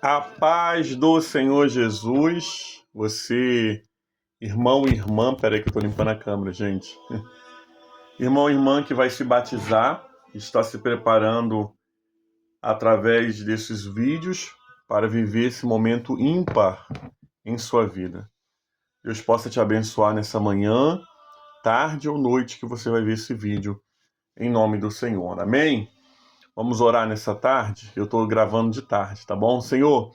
A paz do Senhor Jesus, você, irmão e irmã, peraí que eu tô limpando a câmera, gente. Irmão e irmã que vai se batizar, está se preparando através desses vídeos para viver esse momento ímpar em sua vida. Deus possa te abençoar nessa manhã, tarde ou noite que você vai ver esse vídeo, em nome do Senhor. Amém? Vamos orar nessa tarde? Eu estou gravando de tarde, tá bom? Senhor,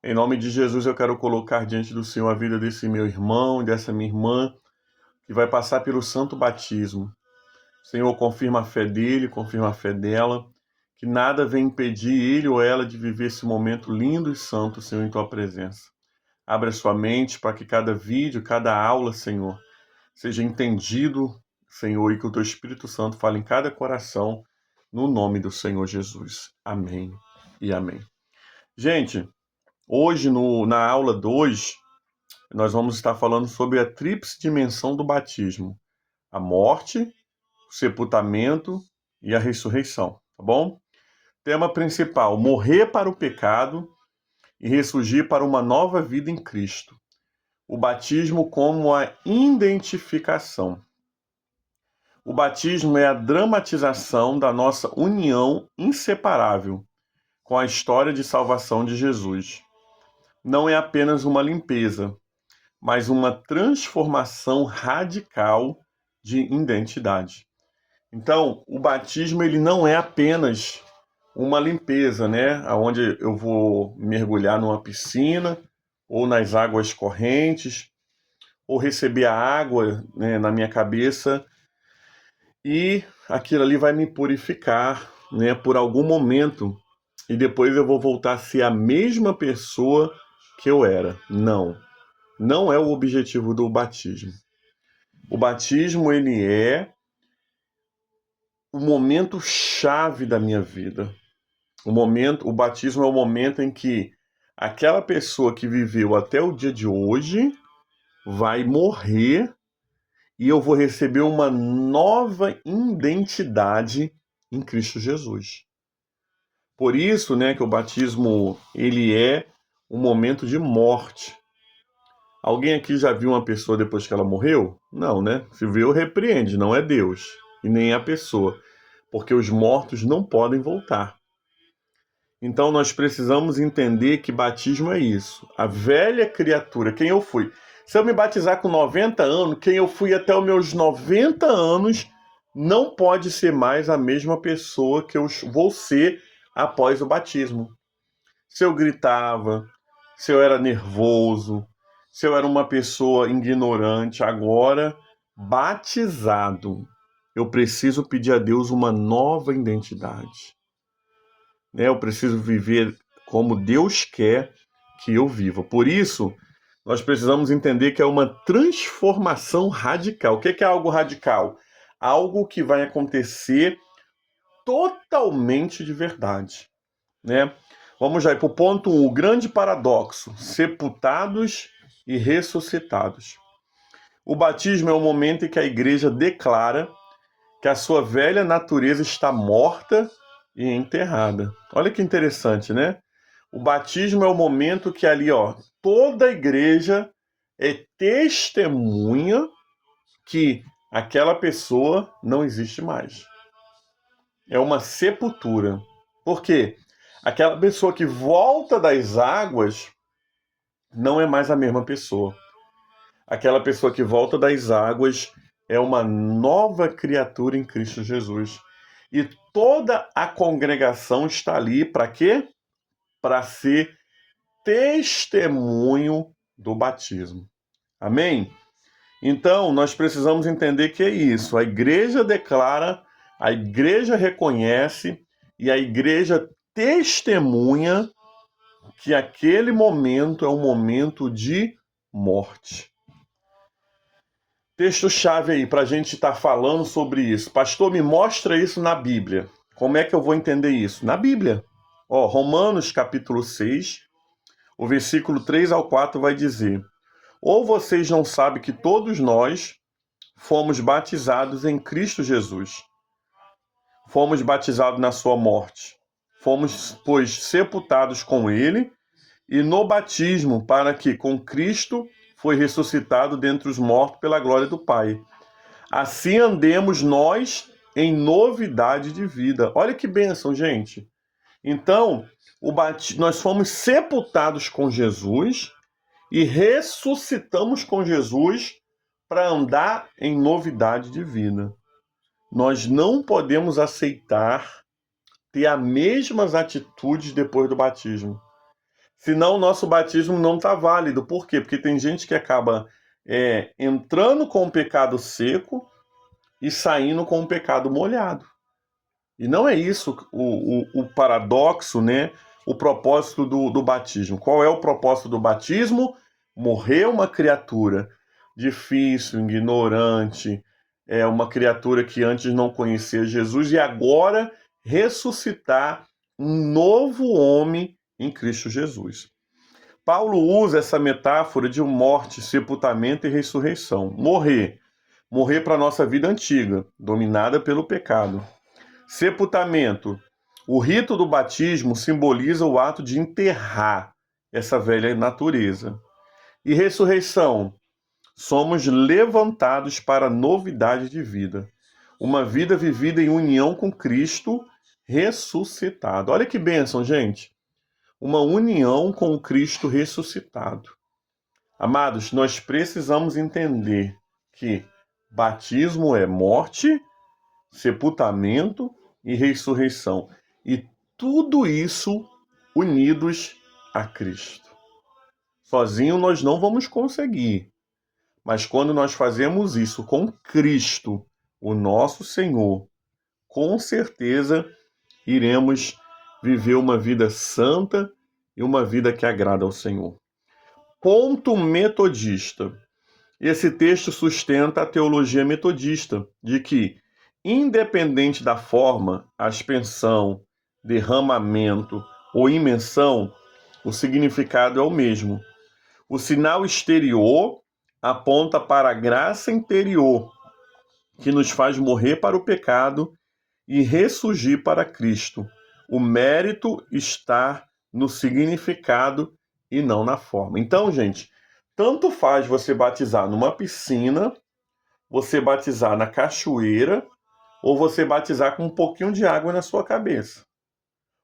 em nome de Jesus, eu quero colocar diante do Senhor a vida desse meu irmão e dessa minha irmã, que vai passar pelo santo batismo. Senhor, confirma a fé dele, confirma a fé dela, que nada venha impedir ele ou ela de viver esse momento lindo e santo, Senhor, em tua presença. Abra sua mente para que cada vídeo, cada aula, Senhor, seja entendido, Senhor, e que o teu Espírito Santo fale em cada coração, no nome do Senhor Jesus. Amém e amém. Gente, hoje, na aula 2, nós vamos estar falando sobre a tríplice dimensão do batismo: a morte, o sepultamento e a ressurreição, tá bom? Tema principal: morrer para o pecado e ressurgir para uma nova vida em Cristo. O batismo como a identificação. O batismo é a dramatização da nossa união inseparável com a história de salvação de Jesus. Não é apenas uma limpeza, mas uma transformação radical de identidade. Então, o batismo ele não é apenas uma limpeza, né? Onde eu vou mergulhar numa piscina ou nas águas correntes, ou receber a água, né, na minha cabeça e aquilo ali vai me purificar, né, por algum momento e depois eu vou voltar a ser a mesma pessoa que eu era. Não. Não é o objetivo do batismo. O batismo, ele é o momento chave da minha vida. O batismo é o momento em que aquela pessoa que viveu até o dia de hoje vai morrer e eu vou receber uma nova identidade em Cristo Jesus. Por isso, né, que o batismo, ele é um momento de morte. Alguém aqui já viu uma pessoa depois que ela morreu? Não, né? Se viu, repreende, não é Deus e nem a pessoa, porque os mortos não podem voltar. Então nós precisamos entender que batismo é isso. A velha criatura, quem eu fui. Se eu me batizar com 90 anos, quem eu fui até os meus 90 anos, não pode ser mais a mesma pessoa que eu vou ser após o batismo. Se eu gritava, se eu era nervoso, se eu era uma pessoa ignorante, agora, batizado, eu preciso pedir a Deus uma nova identidade. Né? Eu preciso viver como Deus quer que eu viva. Por isso, nós precisamos entender que é uma transformação radical. O que é algo radical? Algo que vai acontecer totalmente de verdade. Né? Vamos já para o ponto 1, o grande paradoxo: sepultados e ressuscitados. O batismo é o momento em que a igreja declara que a sua velha natureza está morta e enterrada. Olha que interessante, né? O batismo é o momento que ali, ó, toda a igreja é testemunha que aquela pessoa não existe mais. É uma sepultura. Por quê? Aquela pessoa que volta das águas não é mais a mesma pessoa. Aquela pessoa que volta das águas é uma nova criatura em Cristo Jesus. E toda a congregação está ali para quê? Para ser testemunho do batismo. Amém? Então, nós precisamos entender que é isso. A igreja declara, a igreja reconhece e a igreja testemunha que aquele momento é um momento de morte. Texto-chave aí para a gente estar falando sobre isso. Pastor, me mostra isso na Bíblia. Como é que eu vou entender isso? Na Bíblia. Ó, Romanos capítulo 6, o versículo 3 ao 4 vai dizer: ou vocês não sabem que todos nós fomos batizados em Cristo Jesus. Fomos batizados na sua morte. Fomos, pois, sepultados com ele e no batismo, para que com Cristo foi ressuscitado dentre os mortos pela glória do Pai. Assim andemos nós em novidade de vida. Olha que bênção, gente. Então, nós fomos sepultados com Jesus e ressuscitamos com Jesus para andar em novidade de vida. Nós não podemos aceitar ter as mesmas atitudes depois do batismo. Senão o nosso batismo não está válido. Por quê? Porque tem gente que acaba entrando com o pecado seco e saindo com o pecado molhado. E não é isso o paradoxo, né? O propósito do batismo. Qual é o propósito do batismo? Morrer uma criatura difícil, ignorante, uma criatura que antes não conhecia Jesus e agora ressuscitar um novo homem em Cristo Jesus. Paulo usa essa metáfora de morte, sepultamento e ressurreição. Morrer para a nossa vida antiga, dominada pelo pecado. Sepultamento. O rito do batismo simboliza o ato de enterrar essa velha natureza. E ressurreição. Somos levantados para a novidade de vida. Uma vida vivida em união com Cristo ressuscitado. Olha que bênção, gente. Uma união com o Cristo ressuscitado. Amados, nós precisamos entender que batismo é morte, sepultamento e ressurreição. E tudo isso unidos a Cristo. Sozinho nós não vamos conseguir. Mas quando nós fazemos isso com Cristo, o nosso Senhor, com certeza iremos viver uma vida santa e uma vida que agrada ao Senhor. Ponto metodista. Esse texto sustenta a teologia metodista, de que, independente da forma, aspersão, derramamento ou imensão, o significado é o mesmo. O sinal exterior aponta para a graça interior, que nos faz morrer para o pecado e ressurgir para Cristo. O mérito está no significado e não na forma. Então, gente, tanto faz você batizar numa piscina, você batizar na cachoeira, ou você batizar com um pouquinho de água na sua cabeça.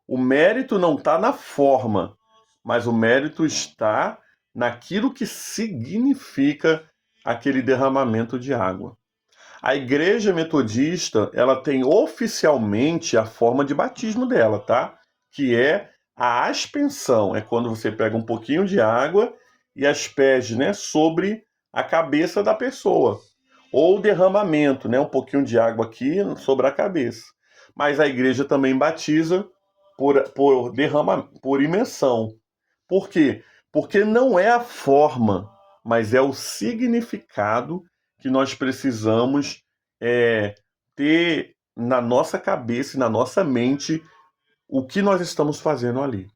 O mérito não está na forma, mas o mérito está naquilo que significa aquele derramamento de água. A igreja metodista, ela tem oficialmente a forma de batismo dela, tá? Que é a aspersão, é quando você pega um pouquinho de água e asperge, né, sobre a cabeça da pessoa. Ou o derramamento, né, um pouquinho de água aqui sobre a cabeça. Mas a igreja também batiza por imersão. Por quê? Porque não é a forma, mas é o significado que nós precisamos ter na nossa cabeça e na nossa mente o que nós estamos fazendo ali.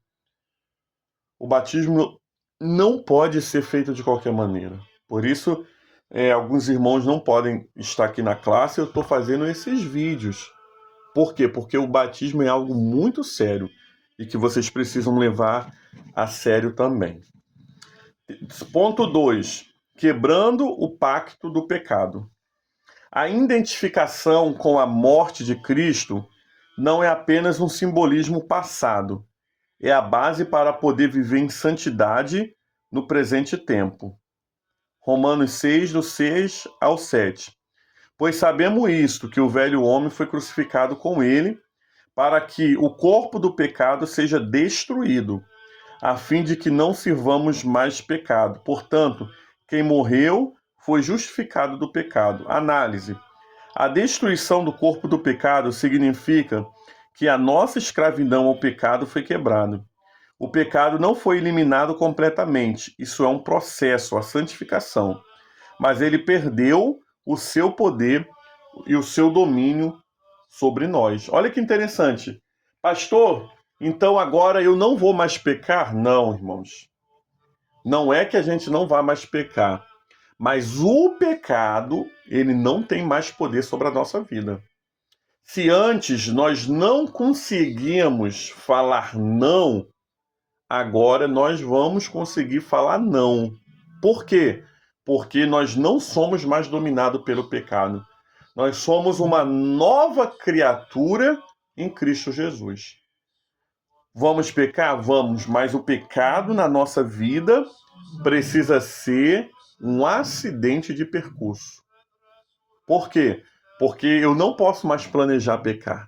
O batismo não pode ser feito de qualquer maneira. Por isso, alguns irmãos não podem estar aqui na classe, eu estou fazendo esses vídeos. Por quê? Porque o batismo é algo muito sério e que vocês precisam levar a sério também. Ponto 2. Quebrando o pacto do pecado. A identificação com a morte de Cristo não é apenas um simbolismo passado, é a base para poder viver em santidade no presente tempo. Romanos 6, do 6 ao 7. Pois sabemos isto, que o velho homem foi crucificado com ele, para que o corpo do pecado seja destruído, a fim de que não sirvamos mais pecado. Portanto, quem morreu foi justificado do pecado. Análise. A destruição do corpo do pecado significa que a nossa escravidão ao pecado foi quebrada. O pecado não foi eliminado completamente, isso é um processo, a santificação. Mas ele perdeu o seu poder e o seu domínio sobre nós. Olha que interessante. Pastor, então agora eu não vou mais pecar? Não, irmãos. Não é que a gente não vá mais pecar, mas o pecado, ele não tem mais poder sobre a nossa vida. Se antes nós não conseguíamos falar não, agora nós vamos conseguir falar não. Por quê? Porque nós não somos mais dominados pelo pecado. Nós somos uma nova criatura em Cristo Jesus. Vamos pecar? Vamos, mas o pecado na nossa vida precisa ser um acidente de percurso. Por quê? Porque eu não posso mais planejar pecar.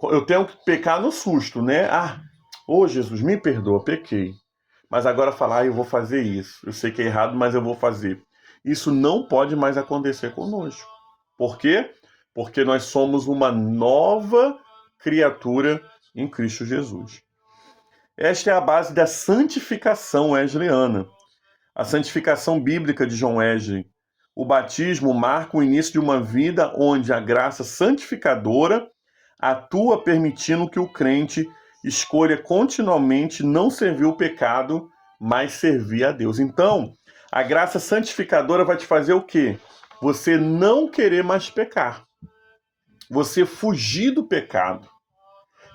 Eu tenho que pecar no susto, né? Jesus, me perdoa, pequei. Mas agora falar, eu vou fazer isso. Eu sei que é errado, mas eu vou fazer. Isso não pode mais acontecer conosco. Por quê? Porque nós somos uma nova criatura em Cristo Jesus. Esta é a base da santificação wesleyana, a santificação bíblica de John Wesley. O batismo marca o início de uma vida onde a graça santificadora atua permitindo que o crente escolha continuamente não servir o pecado, mas servir a Deus. Então, a graça santificadora vai te fazer o quê? Você não querer mais pecar. Você fugir do pecado.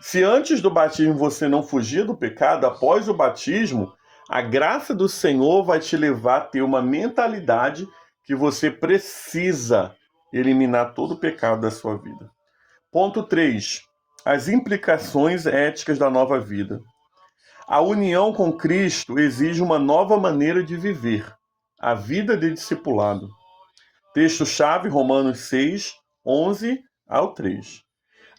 Se antes do batismo você não fugia do pecado, após o batismo, a graça do Senhor vai te levar a ter uma mentalidade que você precisa eliminar todo o pecado da sua vida. Ponto 3. As implicações éticas da nova vida. A união com Cristo exige uma nova maneira de viver, a vida de discipulado. Texto-chave, Romanos 6, 11 ao 3.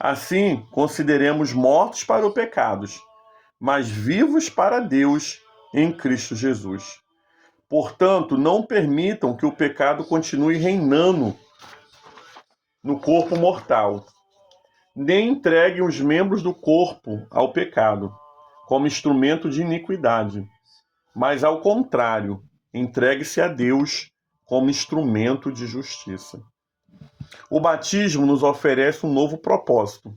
Assim, consideremos mortos para os pecados, mas vivos para Deus em Cristo Jesus. Portanto, não permitam que o pecado continue reinando no corpo mortal. Nem entreguem os membros do corpo ao pecado, como instrumento de iniquidade, mas, ao contrário, entregue-se a Deus como instrumento de justiça. O batismo nos oferece um novo propósito.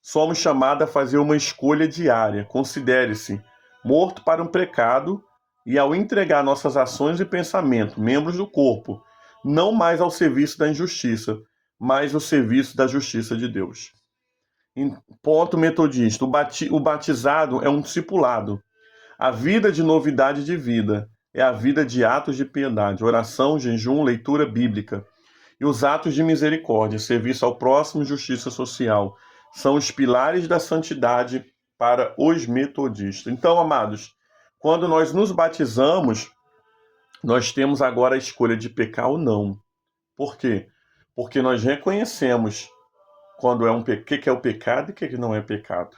Somos chamados a fazer uma escolha diária. Considere-se morto para um pecado e, ao entregar nossas ações e pensamentos, membros do corpo, não mais ao serviço da injustiça, mas ao serviço da justiça de Deus. Ponto metodista. O batizado é um discipulado. A vida de novidade de vida é a vida de atos de piedade, oração, jejum, leitura bíblica. E os atos de misericórdia, serviço ao próximo e justiça social, são os pilares da santidade para os metodistas. Então, amados, quando nós nos batizamos, nós temos agora a escolha de pecar ou não. Por quê? Porque nós reconhecemos quando é que é o pecado e o que não é pecado.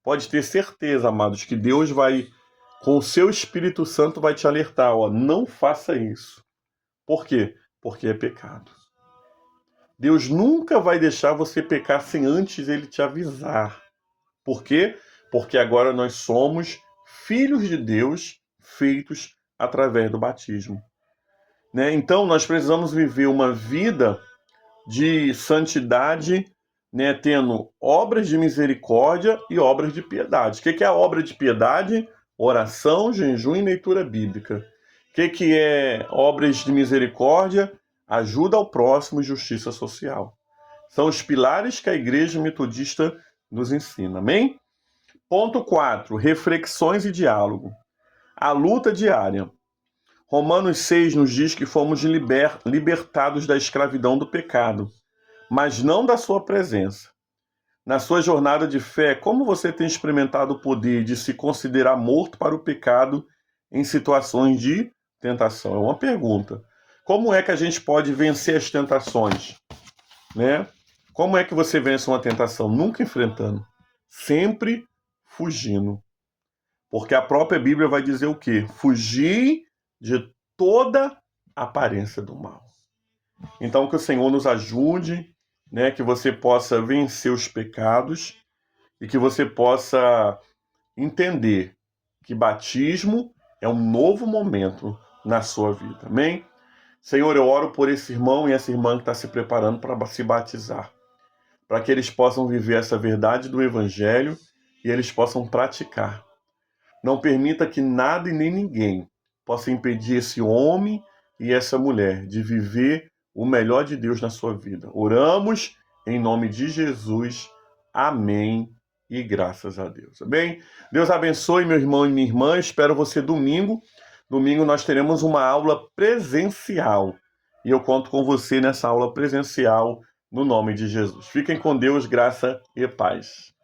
Pode ter certeza, amados, que Deus vai, com o seu Espírito Santo, vai te alertar, não faça isso. Por quê? Porque é pecado. Deus nunca vai deixar você pecar sem antes ele te avisar. Por quê? Porque agora nós somos filhos de Deus feitos através do batismo. Né? Então nós precisamos viver uma vida de santidade, né, tendo obras de misericórdia e obras de piedade. O que é a obra de piedade? Oração, jejum e leitura bíblica. O que é obras de misericórdia? Ajuda ao próximo e justiça social. São os pilares que a Igreja Metodista nos ensina. Amém? Ponto 4. Reflexões e diálogo. A luta diária. Romanos 6 nos diz que fomos libertados da escravidão do pecado, mas não da sua presença. Na sua jornada de fé, como você tem experimentado o poder de se considerar morto para o pecado em situações de tentação? É uma pergunta. Como é que a gente pode vencer as tentações? Né? Como é que você vence uma tentação? Nunca enfrentando, sempre fugindo. Porque a própria Bíblia vai dizer o quê? Fugir de toda aparência do mal. Então, que o Senhor nos ajude, né, que você possa vencer os pecados e que você possa entender que batismo é um novo momento na sua vida. Amém? Senhor, eu oro por esse irmão e essa irmã que está se preparando para se batizar, para que eles possam viver essa verdade do Evangelho e eles possam praticar. Não permita que nada e nem ninguém possa impedir esse homem e essa mulher de viver o melhor de Deus na sua vida. Oramos em nome de Jesus. Amém e graças a Deus. Tá bem? Deus abençoe meu irmão e minha irmã. Espero você domingo. Domingo nós teremos uma aula presencial. E eu conto com você nessa aula presencial no nome de Jesus. Fiquem com Deus, graça e paz.